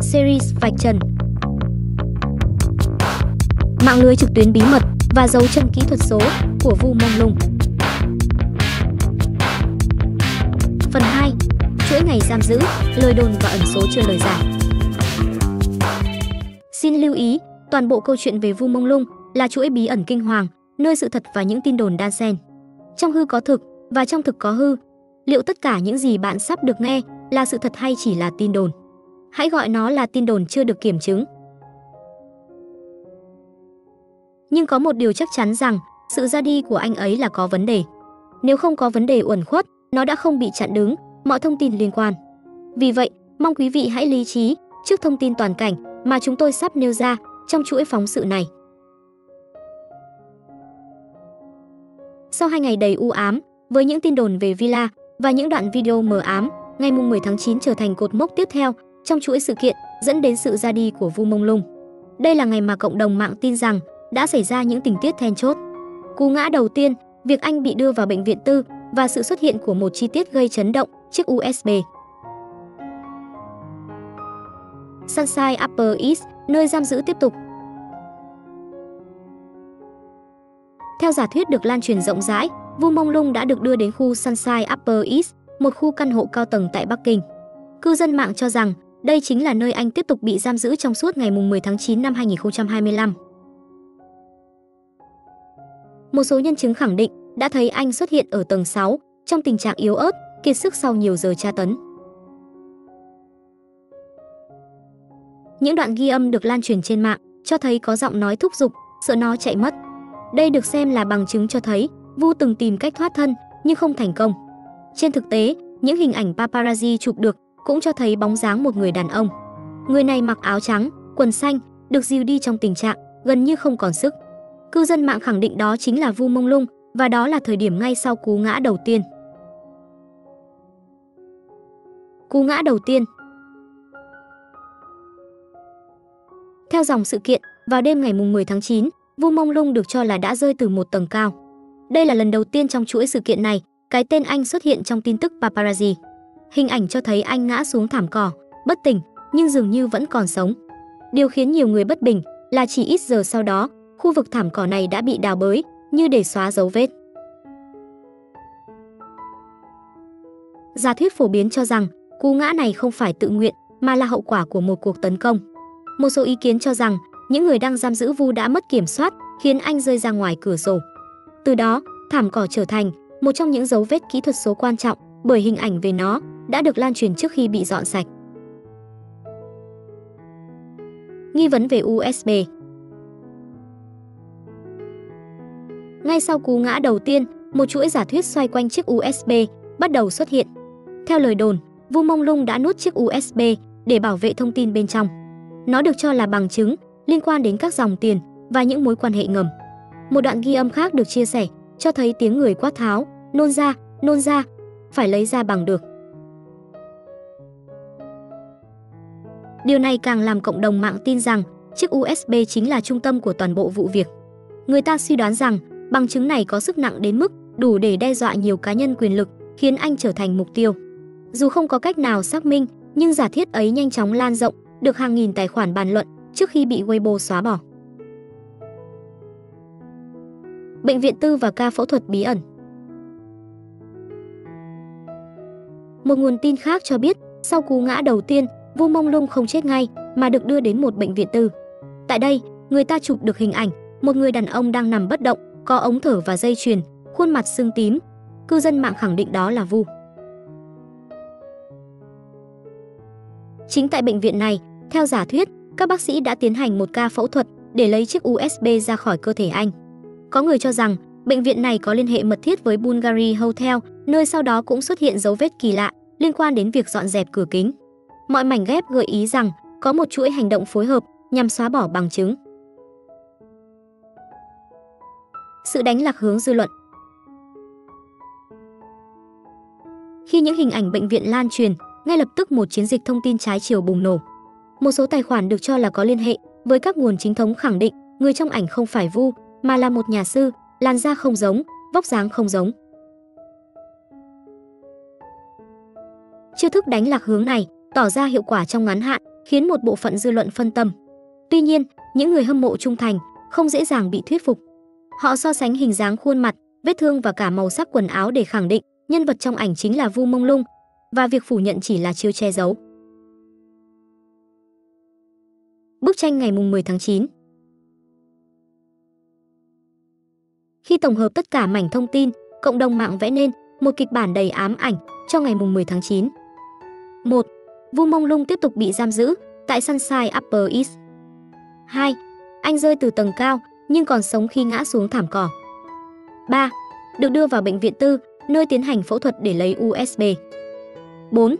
Series vạch trần mạng lưới trực tuyến bí mật và dấu chân kỹ thuật số của Vu Mông Lung. Phần 2. Chuỗi ngày giam giữ, lời đồn và ẩn số chưa lời giải. Xin lưu ý, toàn bộ câu chuyện về Vu Mông Lung là chuỗi bí ẩn kinh hoàng, nơi sự thật và những tin đồn đan xen. Trong hư có thực và trong thực có hư. Liệu tất cả những gì bạn sắp được nghe là sự thật hay chỉ là tin đồn? Hãy gọi nó là tin đồn chưa được kiểm chứng. Nhưng có một điều chắc chắn rằng sự ra đi của anh ấy là có vấn đề. Nếu không có vấn đề uẩn khuất, nó đã không bị chặn đứng mọi thông tin liên quan. Vì vậy, mong quý vị hãy lý trí trước thông tin toàn cảnh mà chúng tôi sắp nêu ra trong chuỗi phóng sự này. Sau 2 ngày đầy u ám, với những tin đồn về villa và những đoạn video mờ ám, ngày 10 tháng 9 trở thành cột mốc tiếp theo trong chuỗi sự kiện dẫn đến sự ra đi của Vu Mông Lung. Đây là ngày mà cộng đồng mạng tin rằng đã xảy ra những tình tiết then chốt. Cú ngã đầu tiên, việc anh bị đưa vào bệnh viện tư và sự xuất hiện của một chi tiết gây chấn động, chiếc USB. Sunshine Upper East, nơi giam giữ tiếp tục. Theo giả thuyết được lan truyền rộng rãi, Vu Mông Lung đã được đưa đến khu Sunshine Upper East, một khu căn hộ cao tầng tại Bắc Kinh. Cư dân mạng cho rằng đây chính là nơi anh tiếp tục bị giam giữ trong suốt ngày 10 tháng 9 năm 2025. Một số nhân chứng khẳng định đã thấy anh xuất hiện ở tầng 6 trong tình trạng yếu ớt, kiệt sức sau nhiều giờ tra tấn. Những đoạn ghi âm được lan truyền trên mạng cho thấy có giọng nói thúc giục, sợ nó chạy mất. Đây được xem là bằng chứng cho thấy Vu từng tìm cách thoát thân nhưng không thành công. Trên thực tế, những hình ảnh paparazzi chụp được cũng cho thấy bóng dáng một người đàn ông. Người này mặc áo trắng, quần xanh, được dìu đi trong tình trạng gần như không còn sức. Cư dân mạng khẳng định đó chính là Vu Mông Lung và đó là thời điểm ngay sau cú ngã đầu tiên. Cú ngã đầu tiên. Theo dòng sự kiện, vào đêm ngày 10 tháng 9, Vu Mông Lung được cho là đã rơi từ một tầng cao. Đây là lần đầu tiên trong chuỗi sự kiện này, cái tên anh xuất hiện trong tin tức paparazzi. Hình ảnh cho thấy anh ngã xuống thảm cỏ, bất tỉnh, nhưng dường như vẫn còn sống. Điều khiến nhiều người bất bình là chỉ ít giờ sau đó, khu vực thảm cỏ này đã bị đào bới, như để xóa dấu vết. Giả thuyết phổ biến cho rằng cú ngã này không phải tự nguyện mà là hậu quả của một cuộc tấn công. Một số ý kiến cho rằng những người đang giam giữ Vu đã mất kiểm soát, khiến anh rơi ra ngoài cửa sổ. Từ đó, thảm cỏ trở thành một trong những dấu vết kỹ thuật số quan trọng bởi hình ảnh về nó đã được lan truyền trước khi bị dọn sạch. Nghi vấn về USB. Ngay sau cú ngã đầu tiên, một chuỗi giả thuyết xoay quanh chiếc USB bắt đầu xuất hiện. Theo lời đồn, Vu Mông Lung đã nuốt chiếc USB để bảo vệ thông tin bên trong. Nó được cho là bằng chứng liên quan đến các dòng tiền và những mối quan hệ ngầm. Một đoạn ghi âm khác được chia sẻ cho thấy tiếng người quát tháo, nôn ra, phải lấy ra bằng được. Điều này càng làm cộng đồng mạng tin rằng chiếc USB chính là trung tâm của toàn bộ vụ việc. Người ta suy đoán rằng bằng chứng này có sức nặng đến mức đủ để đe dọa nhiều cá nhân quyền lực, khiến anh trở thành mục tiêu. Dù không có cách nào xác minh, nhưng giả thiết ấy nhanh chóng lan rộng, được hàng nghìn tài khoản bàn luận trước khi bị Weibo xóa bỏ. Bệnh viện tư và ca phẫu thuật bí ẩn. Một nguồn tin khác cho biết, sau cú ngã đầu tiên, Vu Mông Lung không chết ngay mà được đưa đến một bệnh viện tư. Tại đây, người ta chụp được hình ảnh một người đàn ông đang nằm bất động, có ống thở và dây chuyền, khuôn mặt sưng tím. Cư dân mạng khẳng định đó là Vu. Chính tại bệnh viện này, theo giả thuyết, các bác sĩ đã tiến hành một ca phẫu thuật để lấy chiếc USB ra khỏi cơ thể anh. Có người cho rằng bệnh viện này có liên hệ mật thiết với Bulgari Hotel, nơi sau đó cũng xuất hiện dấu vết kỳ lạ liên quan đến việc dọn dẹp cửa kính. Mọi mảnh ghép gợi ý rằng có một chuỗi hành động phối hợp nhằm xóa bỏ bằng chứng. Sự đánh lạc hướng dư luận. Khi những hình ảnh bệnh viện lan truyền, ngay lập tức một chiến dịch thông tin trái chiều bùng nổ. Một số tài khoản được cho là có liên hệ với các nguồn chính thống khẳng định người trong ảnh không phải Vu, mà là một nhà sư, làn da không giống, vóc dáng không giống. Chiêu thức đánh lạc hướng này tỏ ra hiệu quả trong ngắn hạn khiến một bộ phận dư luận phân tâm. Tuy nhiên, những người hâm mộ trung thành không dễ dàng bị thuyết phục. Họ so sánh hình dáng khuôn mặt, vết thương và cả màu sắc quần áo để khẳng định nhân vật trong ảnh chính là Vu Mông Lung, và việc phủ nhận chỉ là chiêu che giấu. Bức tranh ngày 10 tháng 9. Khi tổng hợp tất cả mảnh thông tin, cộng đồng mạng vẽ nên một kịch bản đầy ám ảnh cho ngày 10 tháng 9. 1. Vu Mông Lung tiếp tục bị giam giữ tại Sunshine Upper East. 2. Anh rơi từ tầng cao nhưng còn sống khi ngã xuống thảm cỏ. 3. Được đưa vào bệnh viện tư, nơi tiến hành phẫu thuật để lấy USB. 4.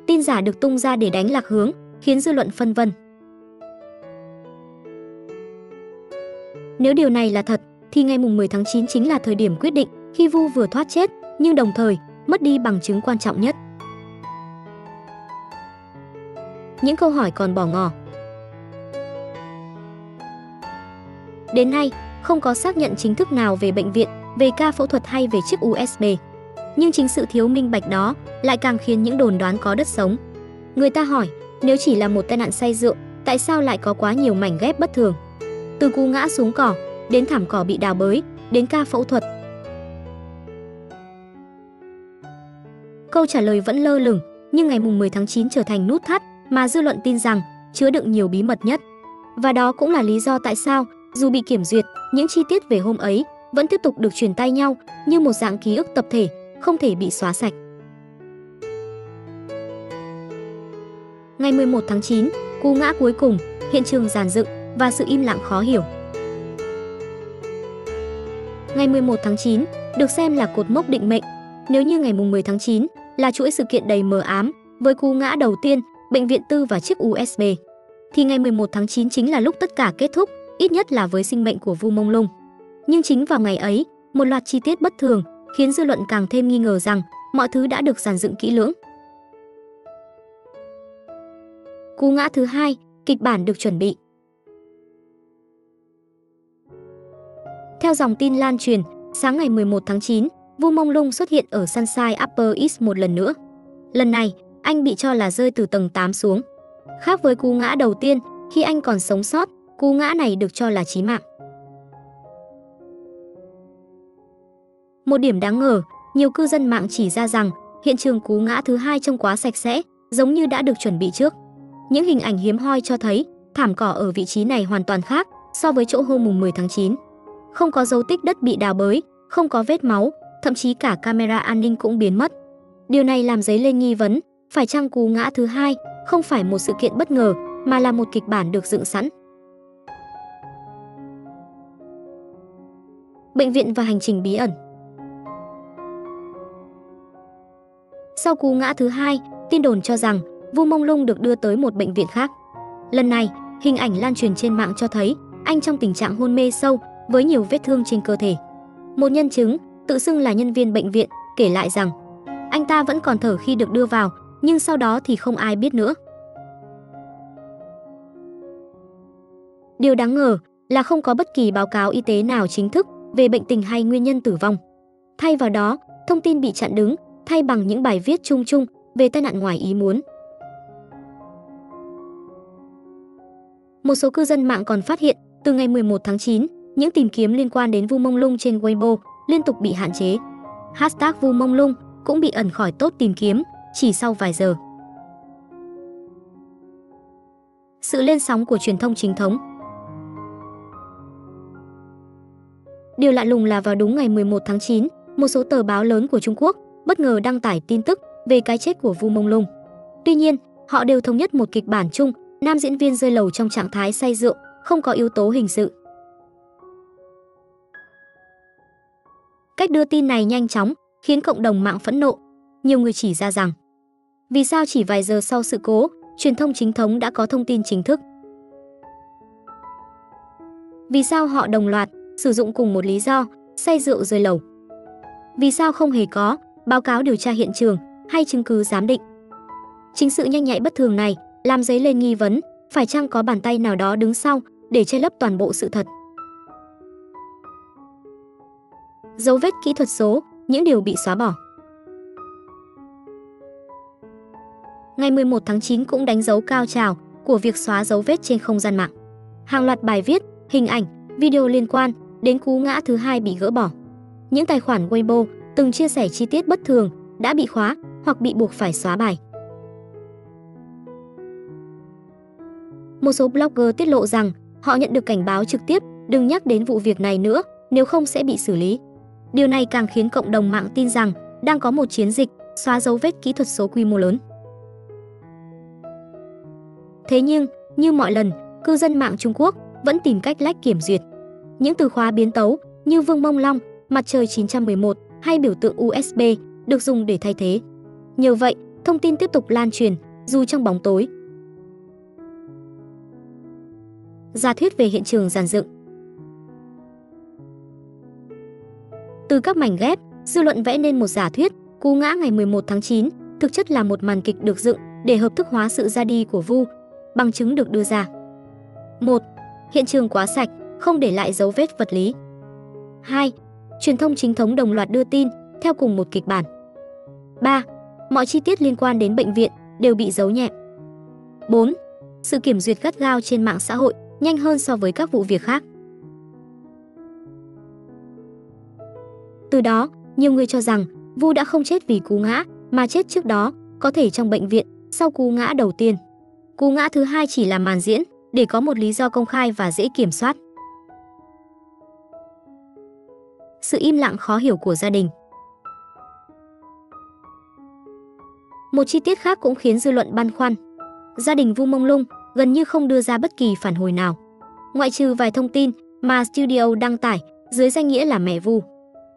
Tin giả được tung ra để đánh lạc hướng, khiến dư luận phân vân. Nếu điều này là thật, thì ngày 10 tháng 9 chính là thời điểm quyết định khi Vu vừa thoát chết, nhưng đồng thời mất đi bằng chứng quan trọng nhất. Những câu hỏi còn bỏ ngỏ. Đến nay, không có xác nhận chính thức nào về bệnh viện, về ca phẫu thuật hay về chiếc USB. Nhưng chính sự thiếu minh bạch đó lại càng khiến những đồn đoán có đất sống. Người ta hỏi, nếu chỉ là một tai nạn say rượu, tại sao lại có quá nhiều mảnh ghép bất thường? Từ cú ngã xuống cỏ, đến thảm cỏ bị đào bới, đến ca phẫu thuật. Câu trả lời vẫn lơ lửng, nhưng ngày 10 tháng 9 trở thành nút thắt mà dư luận tin rằng chứa đựng nhiều bí mật nhất. Và đó cũng là lý do tại sao, dù bị kiểm duyệt, những chi tiết về hôm ấy vẫn tiếp tục được truyền tay nhau như một dạng ký ức tập thể, không thể bị xóa sạch. Ngày 11 tháng 9, cú ngã cuối cùng, hiện trường dàn dựng và sự im lặng khó hiểu. Ngày 11 tháng 9 được xem là cột mốc định mệnh. Nếu như ngày 10 tháng 9 là chuỗi sự kiện đầy mờ ám với cú ngã đầu tiên, bệnh viện tư và chiếc USB, thì ngày 11 tháng 9 chính là lúc tất cả kết thúc, ít nhất là với sinh mệnh của Vu Mông Lung. Nhưng chính vào ngày ấy, một loạt chi tiết bất thường khiến dư luận càng thêm nghi ngờ rằng mọi thứ đã được dàn dựng kỹ lưỡng. Cú ngã thứ hai, kịch bản được chuẩn bị. Theo dòng tin lan truyền, sáng ngày 11 tháng 9, Vu Mông Lung xuất hiện ở Sunshine Upper East một lần nữa. Lần này, anh bị cho là rơi từ tầng 8 xuống. Khác với cú ngã đầu tiên, khi anh còn sống sót, cú ngã này được cho là chí mạng. Một điểm đáng ngờ, nhiều cư dân mạng chỉ ra rằng hiện trường cú ngã thứ hai trông quá sạch sẽ, giống như đã được chuẩn bị trước. Những hình ảnh hiếm hoi cho thấy thảm cỏ ở vị trí này hoàn toàn khác so với chỗ hôm 10 tháng 9. Không có dấu tích đất bị đào bới, không có vết máu, thậm chí cả camera an ninh cũng biến mất. Điều này làm dấy lên nghi vấn, phải chăng cú ngã thứ hai không phải một sự kiện bất ngờ mà là một kịch bản được dựng sẵn. Bệnh viện và hành trình bí ẩn. Sau cú ngã thứ hai, tin đồn cho rằng Vu Mông Lung được đưa tới một bệnh viện khác. Lần này, hình ảnh lan truyền trên mạng cho thấy anh trong tình trạng hôn mê sâu với nhiều vết thương trên cơ thể. Một nhân chứng, tự xưng là nhân viên bệnh viện, kể lại rằng anh ta vẫn còn thở khi được đưa vào, nhưng sau đó thì không ai biết nữa. Điều đáng ngờ là không có bất kỳ báo cáo y tế nào chính thức về bệnh tình hay nguyên nhân tử vong. Thay vào đó, thông tin bị chặn đứng, thay bằng những bài viết chung chung về tai nạn ngoài ý muốn. Một số cư dân mạng còn phát hiện, từ ngày 11 tháng 9, những tìm kiếm liên quan đến Vu Mông Lung trên Weibo liên tục bị hạn chế. Hashtag Vu Mông Lung cũng bị ẩn khỏi top tìm kiếm chỉ sau vài giờ. Sự lên sóng của truyền thông chính thống. Điều lạ lùng là vào đúng ngày 11 tháng 9, một số tờ báo lớn của Trung Quốc bất ngờ đăng tải tin tức về cái chết của Vu Mông Lung. Tuy nhiên, họ đều thống nhất một kịch bản chung, nam diễn viên rơi lầu trong trạng thái say rượu, không có yếu tố hình sự. Cách đưa tin này nhanh chóng khiến cộng đồng mạng phẫn nộ. Nhiều người chỉ ra rằng, vì sao chỉ vài giờ sau sự cố, truyền thông chính thống đã có thông tin chính thức? Vì sao họ đồng loạt sử dụng cùng một lý do, say rượu rơi lầu? Vì sao không hề có báo cáo điều tra hiện trường hay chứng cứ giám định? Chính sự nhanh nhạy bất thường này làm dấy lên nghi vấn, phải chăng có bàn tay nào đó đứng sau để che lấp toàn bộ sự thật? Dấu vết kỹ thuật số, những điều bị xóa bỏ. Ngày 11 tháng 9 cũng đánh dấu cao trào của việc xóa dấu vết trên không gian mạng. Hàng loạt bài viết, hình ảnh, video liên quan đến cú ngã thứ hai bị gỡ bỏ. Những tài khoản Weibo từng chia sẻ chi tiết bất thường đã bị khóa hoặc bị buộc phải xóa bài. Một số blogger tiết lộ rằng họ nhận được cảnh báo trực tiếp đừng nhắc đến vụ việc này nữa, nếu không sẽ bị xử lý. Điều này càng khiến cộng đồng mạng tin rằng đang có một chiến dịch xóa dấu vết kỹ thuật số quy mô lớn. Thế nhưng, như mọi lần, cư dân mạng Trung Quốc vẫn tìm cách lách kiểm duyệt. Những từ khóa biến tấu như Vương Mông Long, Mặt trời 911 hay biểu tượng USB được dùng để thay thế. Nhờ vậy, thông tin tiếp tục lan truyền dù trong bóng tối. Giả thuyết về hiện trường dàn dựng. Từ các mảnh ghép, dư luận vẽ nên một giả thuyết cú ngã ngày 11 tháng 9 thực chất là một màn kịch được dựng để hợp thức hóa sự ra đi của Vu. Bằng chứng được đưa ra. 1. Hiện trường quá sạch, không để lại dấu vết vật lý. 2. Truyền thông chính thống đồng loạt đưa tin theo cùng một kịch bản. 3. Mọi chi tiết liên quan đến bệnh viện đều bị giấu nhẹm. 4. Sự kiểm duyệt gắt gao trên mạng xã hội nhanh hơn so với các vụ việc khác. Từ đó, nhiều người cho rằng Vu đã không chết vì cú ngã mà chết trước đó, có thể trong bệnh viện sau cú ngã đầu tiên. Cú ngã thứ hai chỉ là màn diễn để có một lý do công khai và dễ kiểm soát. Sự im lặng khó hiểu của gia đình. Một chi tiết khác cũng khiến dư luận băn khoăn. Gia đình Vu Mông Lung gần như không đưa ra bất kỳ phản hồi nào, ngoại trừ vài thông tin mà studio đăng tải dưới danh nghĩa là mẹ Vu.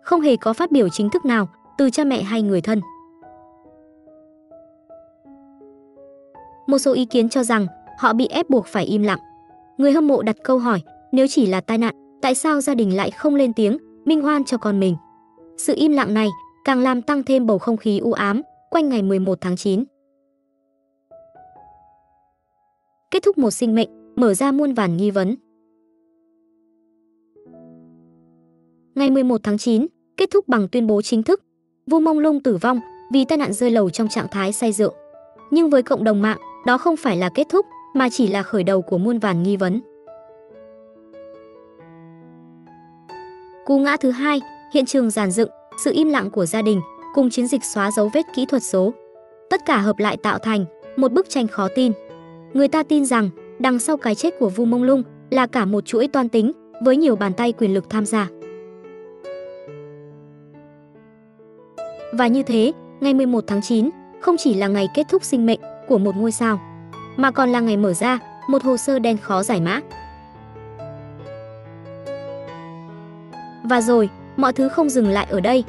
Không hề có phát biểu chính thức nào từ cha mẹ hay người thân. Một số ý kiến cho rằng họ bị ép buộc phải im lặng. Người hâm mộ đặt câu hỏi, nếu chỉ là tai nạn, tại sao gia đình lại không lên tiếng minh oan cho con mình? Sự im lặng này càng làm tăng thêm bầu không khí u ám quanh ngày 11 tháng 9. Kết thúc một sinh mệnh, mở ra muôn vàn nghi vấn. Ngày 11 tháng 9, kết thúc bằng tuyên bố chính thức. Vu Mông Lung tử vong vì tai nạn rơi lầu trong trạng thái say rượu. Nhưng với cộng đồng mạng, đó không phải là kết thúc, mà chỉ là khởi đầu của muôn vàn nghi vấn. Cú ngã thứ hai, hiện trường dàn dựng, sự im lặng của gia đình, cùng chiến dịch xóa dấu vết kỹ thuật số. Tất cả hợp lại tạo thành một bức tranh khó tin. Người ta tin rằng đằng sau cái chết của Vu Mông Lung là cả một chuỗi toan tính với nhiều bàn tay quyền lực tham gia. Và như thế, ngày 11 tháng 9 không chỉ là ngày kết thúc sinh mệnh của một ngôi sao, mà còn là ngày mở ra một hồ sơ đen khó giải mã. Và rồi, mọi thứ không dừng lại ở đây.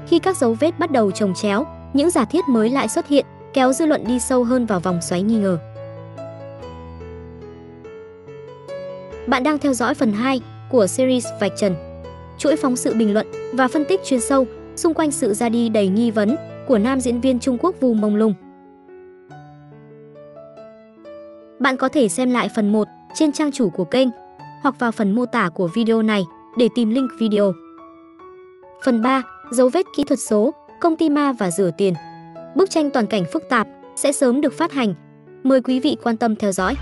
Khi các dấu vết bắt đầu chồng chéo, những giả thiết mới lại xuất hiện, kéo dư luận đi sâu hơn vào vòng xoáy nghi ngờ. Bạn đang theo dõi phần 2 của series Vạch Trần, chuỗi phóng sự bình luận và phân tích chuyên sâu xung quanh sự ra đi đầy nghi vấn của nam diễn viên Trung Quốc Vu Mông Lung. Bạn có thể xem lại phần 1 trên trang chủ của kênh hoặc vào phần mô tả của video này để tìm link video. Phần 3, dấu vết kỹ thuật số, công ty ma và rửa tiền. Bức tranh toàn cảnh phức tạp sẽ sớm được phát hành. Mời quý vị quan tâm theo dõi.